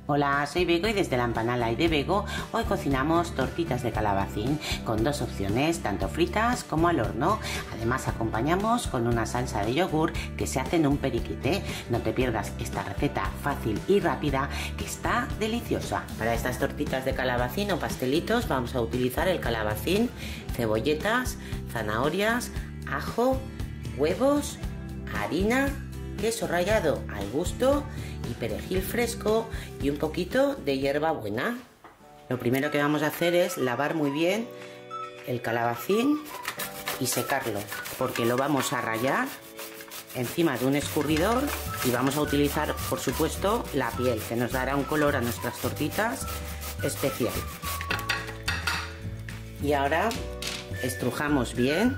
Hola, soy Bego y desde la Empanala y de Bego hoy cocinamos tortitas de calabacín con dos opciones, tanto fritas como al horno. Además acompañamos con una salsa de yogur que se hace en un periquete. No te pierdas esta receta fácil y rápida que está deliciosa. Para estas tortitas de calabacín o pastelitos vamos a utilizar el calabacín, cebolletas, zanahorias, ajo, huevos, harina, queso rallado al gusto y perejil fresco y un poquito de hierbabuena. Lo primero que vamos a hacer es lavar muy bien el calabacín y secarlo, porque lo vamos a rallar encima de un escurridor y vamos a utilizar, por supuesto, la piel, que nos dará un color a nuestras tortitas especial. Y ahora estrujamos bien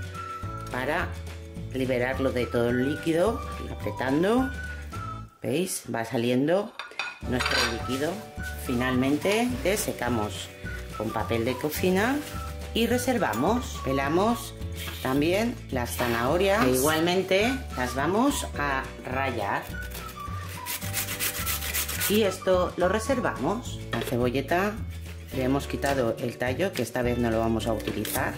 para liberarlo de todo el líquido, apretando. ¿Veis? Va saliendo nuestro líquido. Finalmente secamos con papel de cocina y reservamos. Pelamos también las zanahorias e igualmente las vamos a rallar. Y esto lo reservamos. La cebolleta le hemos quitado el tallo, que esta vez no lo vamos a utilizar,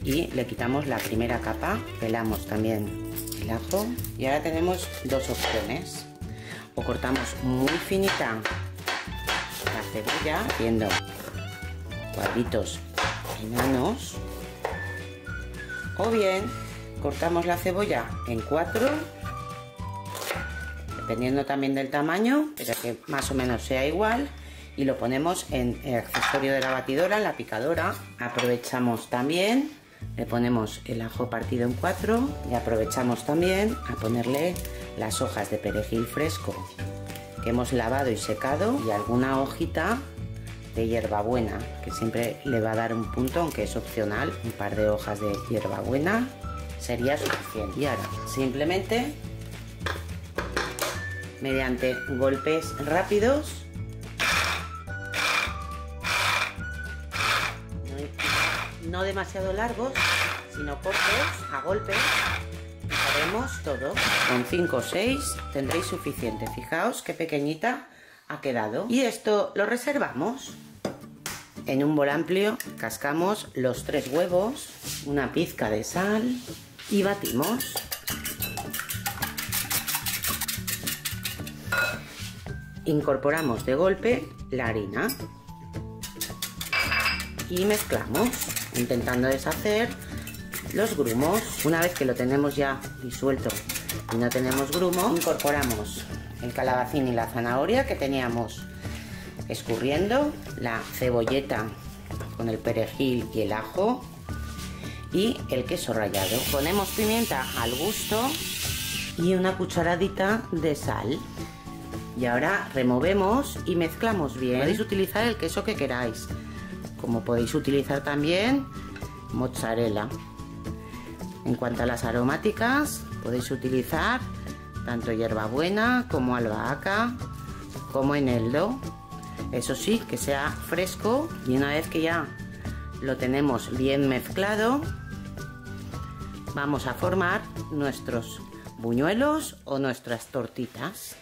y le quitamos la primera capa. Pelamos también el ajo y ahora tenemos dos opciones: o cortamos muy finita la cebolla haciendo cuadritos enanos, o bien cortamos la cebolla en cuatro, dependiendo también del tamaño, pero que más o menos sea igual, y lo ponemos en el accesorio de la batidora, en la picadora. Aprovechamos también, le ponemos el ajo partido en cuatro y aprovechamos también a ponerle las hojas de perejil fresco que hemos lavado y secado y alguna hojita de hierbabuena, que siempre le va a dar un punto, aunque es opcional. Un par de hojas de hierbabuena sería suficiente. Y ahora simplemente, mediante golpes rápidos, no demasiado largos, sino cortos, a golpes, haremos todo. Con 5 o 6 tendréis suficiente. Fijaos qué pequeñita ha quedado. Y esto lo reservamos. En un bol amplio cascamos los 3 huevos, una pizca de sal y batimos. Incorporamos de golpe la harina y mezclamos, intentando deshacer los grumos. Una vez que lo tenemos ya disuelto y no tenemos grumo, incorporamos el calabacín y la zanahoria que teníamos escurriendo, la cebolleta con el perejil y el ajo y el queso rallado. Ponemos pimienta al gusto y una cucharadita de sal. Y ahora removemos y mezclamos bien. Podéis utilizar el queso que queráis, como podéis utilizar también mozzarella. En cuanto a las aromáticas, podéis utilizar tanto hierbabuena como albahaca como eneldo. Eso sí, que sea fresco. Y una vez que ya lo tenemos bien mezclado, vamos a formar nuestros buñuelos o nuestras tortitas.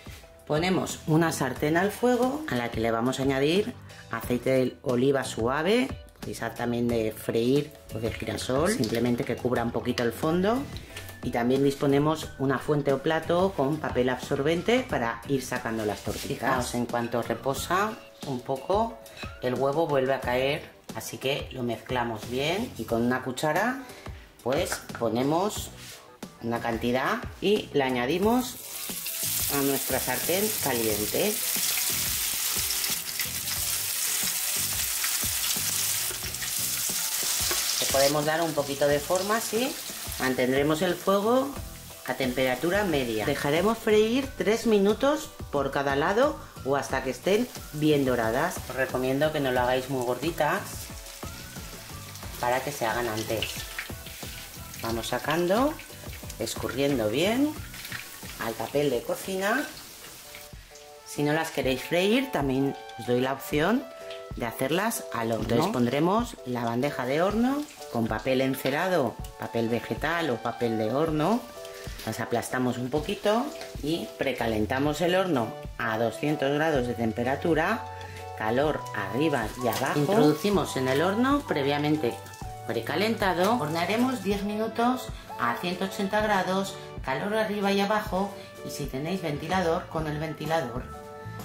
Ponemos una sartén al fuego a la que le vamos a añadir aceite de oliva suave. Podéis también de freír o de girasol, simplemente que cubra un poquito el fondo. Y también disponemos una fuente o plato con papel absorbente para ir sacando las tortitas. Fijaos, en cuanto reposa un poco, el huevo vuelve a caer, así que lo mezclamos bien y con una cuchara pues ponemos una cantidad y la añadimos a nuestra sartén caliente. Le podemos dar un poquito de forma así. Mantendremos el fuego a temperatura media. Dejaremos freír 3 minutos por cada lado o hasta que estén bien doradas. Os recomiendo que no lo hagáis muy gorditas para que se hagan antes. Vamos sacando, escurriendo bien al papel de cocina. Si no las queréis freír, también os doy la opción de hacerlas al horno. Entonces pondremos la bandeja de horno con papel encerado, papel vegetal o papel de horno, Las aplastamos un poquito y precalentamos el horno a 200 grados de temperatura, calor arriba y abajo. Introducimos en el horno previamente precalentado. Hornearemos 10 minutos a 180 grados, calor arriba y abajo, y si tenéis ventilador, con el ventilador,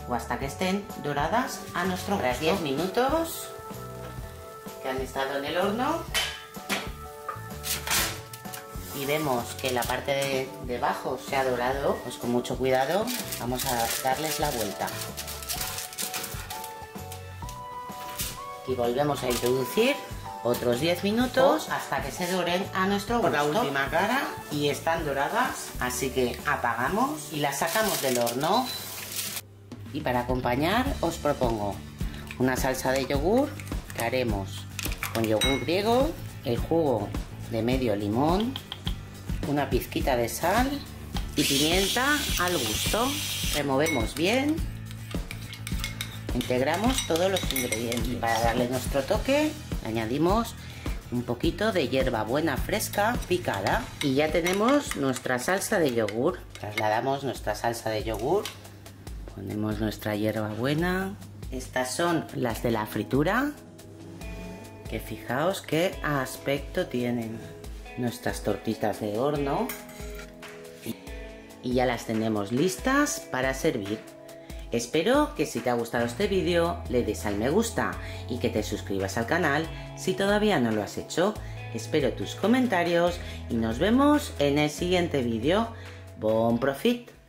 o hasta que estén doradas a nuestro gusto. 10 minutos que han estado en el horno y vemos que la parte de abajo se ha dorado, pues con mucho cuidado vamos a darles la vuelta y volvemos a introducir otros 10 minutos hasta que se doren a nuestro gusto. Por la última cara y están doradas, así que apagamos y las sacamos del horno. Y para acompañar os propongo una salsa de yogur que haremos con yogur griego, el jugo de medio limón, una pizquita de sal y pimienta al gusto. Removemos bien, integramos todos los ingredientes y para darle nuestro toque añadimos un poquito de hierbabuena fresca picada y ya tenemos nuestra salsa de yogur. Trasladamos nuestra salsa de yogur, ponemos nuestra hierbabuena. Estas son las de la fritura, que fijaos qué aspecto tienen. Nuestras tortitas de horno y ya las tenemos listas para servir. Espero que si te ha gustado este vídeo le des al me gusta y que te suscribas al canal si todavía no lo has hecho. Espero tus comentarios y nos vemos en el siguiente vídeo. Bon profit!